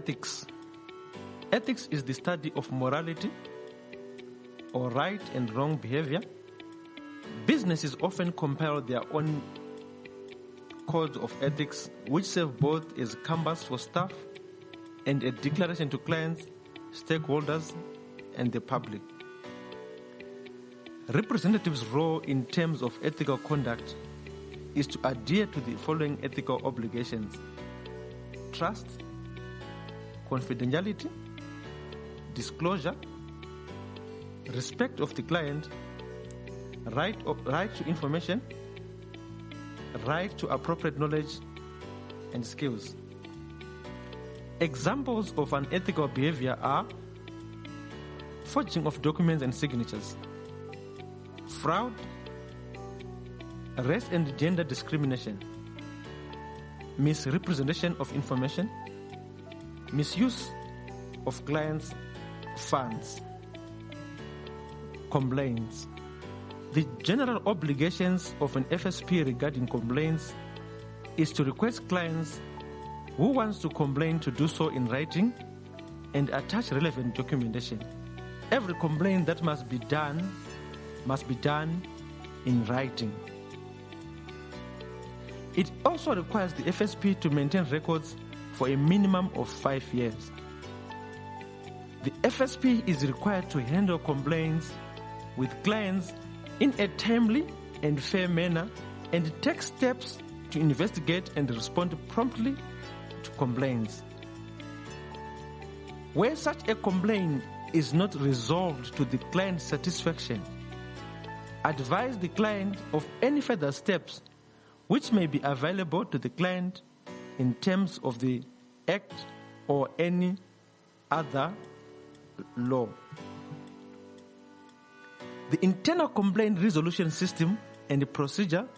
ethics. Ethics is the study of morality or right and wrong behavior. Businesses often compile their own code of ethics, which serve both as canvas for staff and a declaration to clients, stakeholders, and the public. Representatives' role in terms of ethical conduct is to adhere to the following ethical obligations: trust, confidentiality, disclosure, respect of the client, right to information, right to appropriate knowledge and skills. Examples of unethical behavior are forging of documents and signatures, fraud, race and gender discrimination, misrepresentation of information, misuse of clients' funds. Complaints. The general obligations of an FSP regarding complaints is to request clients who wants to complain to do so in writing and attach relevant documentation. Every complaint that must be done in writing. It also requires the FSP to maintain records for a minimum of 5 years. The FSP is required to handle complaints with clients in a timely and fair manner and take steps to investigate and respond promptly to complaints. Where such a complaint is not resolved to the client's satisfaction, advise the client of any further steps which may be available to the client in terms of the Act or any other law. The internal complaint resolution system and the procedure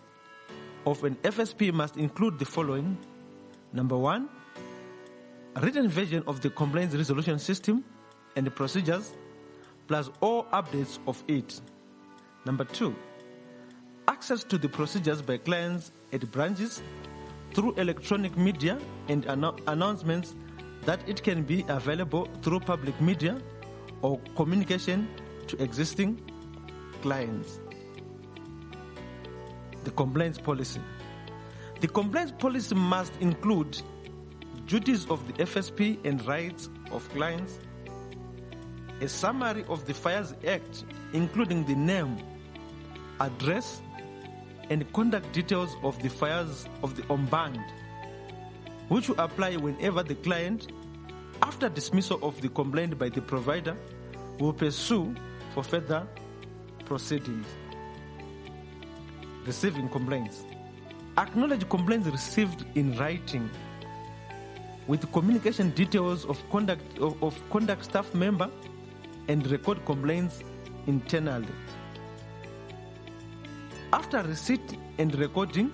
of an FSP must include the following. Number 1, a written version of the complaints resolution system and the procedures, plus all updates of it. Number 2, access to the procedures by clients at branches through electronic media and announcements that it can be available through public media or communication to existing clients. The complaints policy. The complaints policy must include duties of the FSP and rights of clients, a summary of the Fires Act, including the name, address, and contact details of the fires of the omband, which will apply whenever the client, after dismissal of the complaint by the provider, will pursue for further proceedings. Receiving complaints. Acknowledge complaints received in writing with communication details of contact staff member and record complaints internally. After receipt and recording,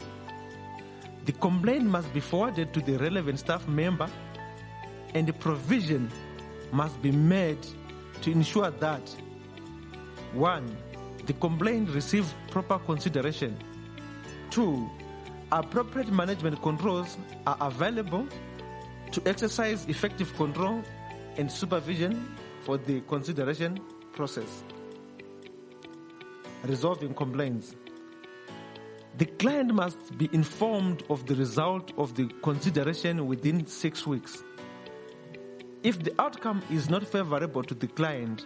the complaint must be forwarded to the relevant staff member and the provision must be made to ensure that 1. The complaint receives proper consideration. 2. Appropriate management controls are available to exercise effective control and supervision for the consideration process. Resolving complaints. The client must be informed of the result of the consideration within 6 weeks. If the outcome is not favorable to the client,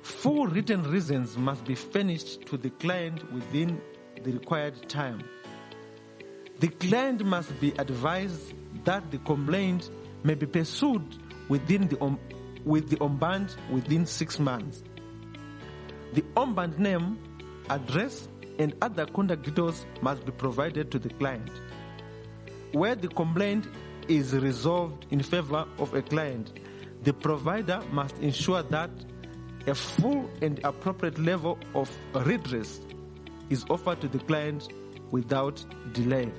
full written reasons must be furnished to the client within the required time. The client must be advised that the complaint may be pursued with the omband within 6 months. The omband name, address, and other contact details must be provided to the client. Where the complaint is resolved in favor of a client, the provider must ensure that a full and appropriate level of redress is offered to the client without delay.